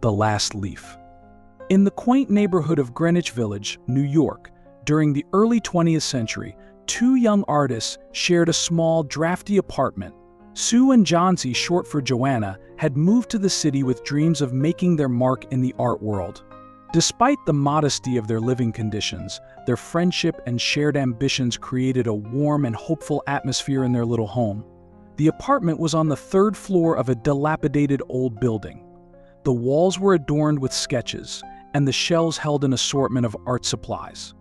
The Last Leaf. In the quaint neighborhood of Greenwich Village, New York, during the early 20th century, two young artists shared a small, drafty apartment. Sue and Johnsy, short for Joanna, had moved to the city with dreams of making their mark in the art world. Despite the modesty of their living conditions, their friendship and shared ambitions created a warm and hopeful atmosphere in their little home. The apartment was on the third floor of a dilapidated old building. The walls were adorned with sketches, and the shelves held an assortment of art supplies.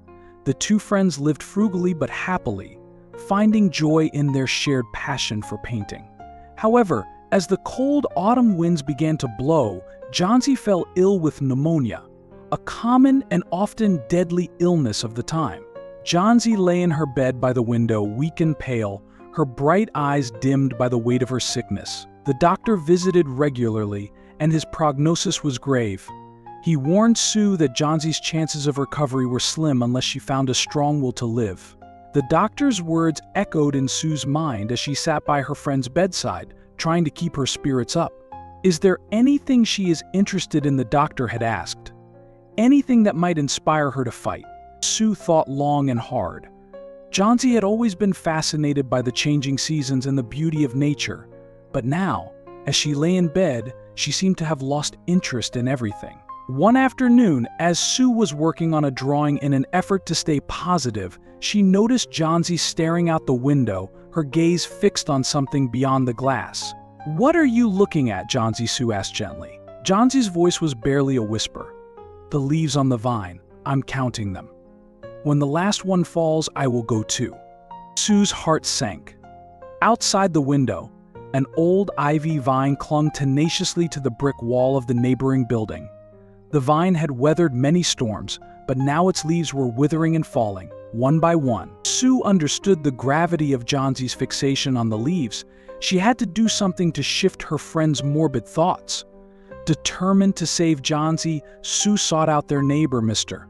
The two friends lived frugally but happily, finding joy in their shared passion for painting. However, as the cold autumn winds began to blow, Johnsy fell ill with pneumonia, a common and often deadly illness of the time. Johnsy lay in her bed by the window, weak and pale, her bright eyes dimmed by the weight of her sickness. The doctor visited regularly, and his prognosis was grave. He warned Sue that Johnsy's chances of recovery were slim unless she found a strong will to live. The doctor's words echoed in Sue's mind as she sat by her friend's bedside, trying to keep her spirits up. "Is there anything she is interested in?" the doctor had asked. "Anything that might inspire her to fight?" Sue thought long and hard. Johnsy had always been fascinated by the changing seasons and the beauty of nature, but now, as she lay in bed, she seemed to have lost interest in everything. One afternoon, as Sue was working on a drawing in an effort to stay positive, she noticed Johnsy staring out the window, her gaze fixed on something beyond the glass. "What are you looking at, Johnsy?" Sue asked gently. Johnsy's voice was barely a whisper. "The leaves on the vine. I'm counting them. When the last one falls, I will go too." Sue's heart sank. Outside the window, an old ivy vine clung tenaciously to the brick wall of the neighboring building. The vine had weathered many storms, but now its leaves were withering and falling, one by one. Sue understood the gravity of Johnsy's fixation on the leaves. She had to do something to shift her friend's morbid thoughts. Determined to save Johnsy, Sue sought out their neighbor, Mr.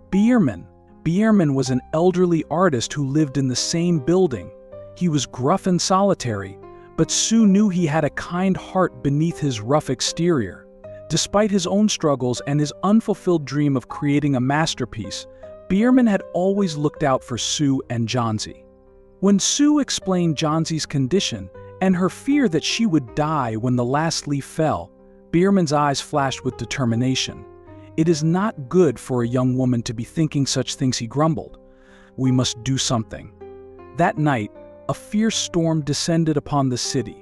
Bierman. Bierman was an elderly artist who lived in the same building. He was gruff and solitary, but Sue knew he had a kind heart beneath his rough exterior. Despite his own struggles and his unfulfilled dream of creating a masterpiece, Bierman had always looked out for Sue and Johnsy. When Sue explained Johnsy's condition and her fear that she would die when the last leaf fell, Bierman's eyes flashed with determination. "It is not good for a young woman to be thinking such things," he grumbled. "We must do something." That night, a fierce storm descended upon the city.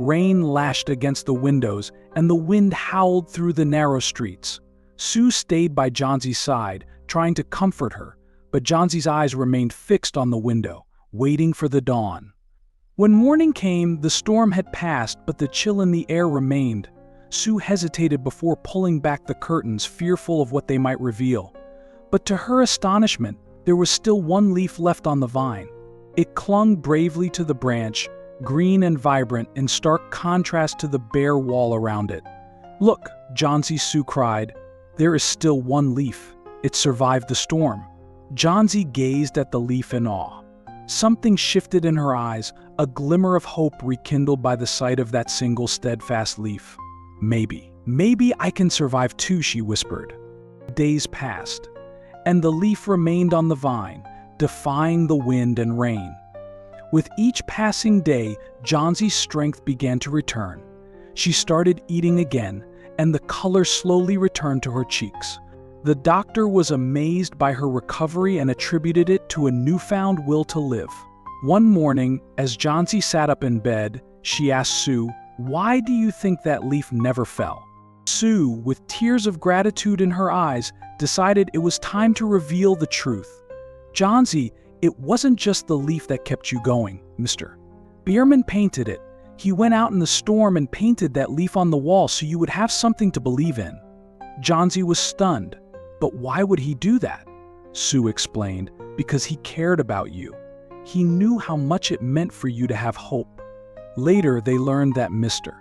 Rain lashed against the windows, and the wind howled through the narrow streets. Sue stayed by Johnsy's side, trying to comfort her, but Johnsy's eyes remained fixed on the window, waiting for the dawn. When morning came, the storm had passed, but the chill in the air remained. Sue hesitated before pulling back the curtains, fearful of what they might reveal. But to her astonishment, there was still one leaf left on the vine. It clung bravely to the branch, green and vibrant, in stark contrast to the bare wall around it. "Look," Johnsy, Sue cried. "There is still one leaf. It survived the storm." Johnsy gazed at the leaf in awe. Something shifted in her eyes, a glimmer of hope rekindled by the sight of that single steadfast leaf. Maybe I can survive too," she whispered. Days passed, and the leaf remained on the vine, defying the wind and rain. With each passing day, Johnsy's strength began to return. She started eating again, and the color slowly returned to her cheeks. The doctor was amazed by her recovery and attributed it to a newfound will to live. One morning, as Johnsy sat up in bed, she asked Sue, "Why do you think that leaf never fell?" Sue, with tears of gratitude in her eyes, decided it was time to reveal the truth. "Johnsy, it wasn't just the leaf that kept you going, Mr. Bierman painted it. He went out in the storm and painted that leaf on the wall so you would have something to believe in." Johnsy was stunned. "But why would he do that?" Sue explained. "Because he cared about you. He knew how much it meant for you to have hope." Later, they learned that Mr.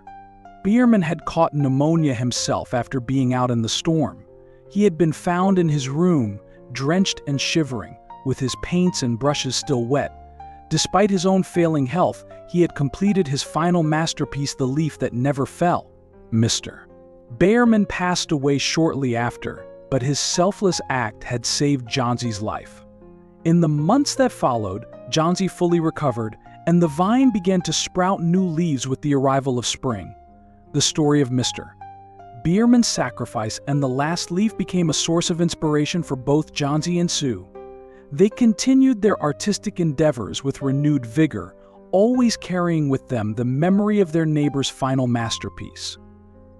Bierman had caught pneumonia himself after being out in the storm. He had been found in his room, drenched and shivering, with his paints and brushes still wet. Despite his own failing health, he had completed his final masterpiece, the leaf that never fell. Mr. Behrman passed away shortly after, but his selfless act had saved Johnsey's life. In the months that followed, Johnsey fully recovered, and the vine began to sprout new leaves with the arrival of spring. The story of Mr. Behrman's sacrifice and the last leaf became a source of inspiration for both Johnsey and Sue. They continued their artistic endeavors with renewed vigor, always carrying with them the memory of their neighbor's final masterpiece.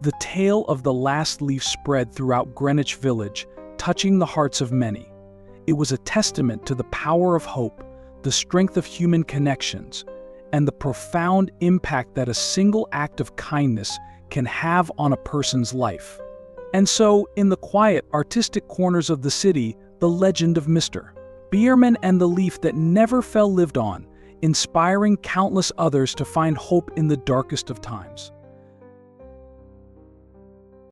The tale of the last leaf spread throughout Greenwich Village, touching the hearts of many. It was a testament to the power of hope, the strength of human connections, and the profound impact that a single act of kindness can have on a person's life. And so, in the quiet, artistic corners of the city, the legend of Mr. Behrman and the leaf that never fell lived on, inspiring countless others to find hope in the darkest of times.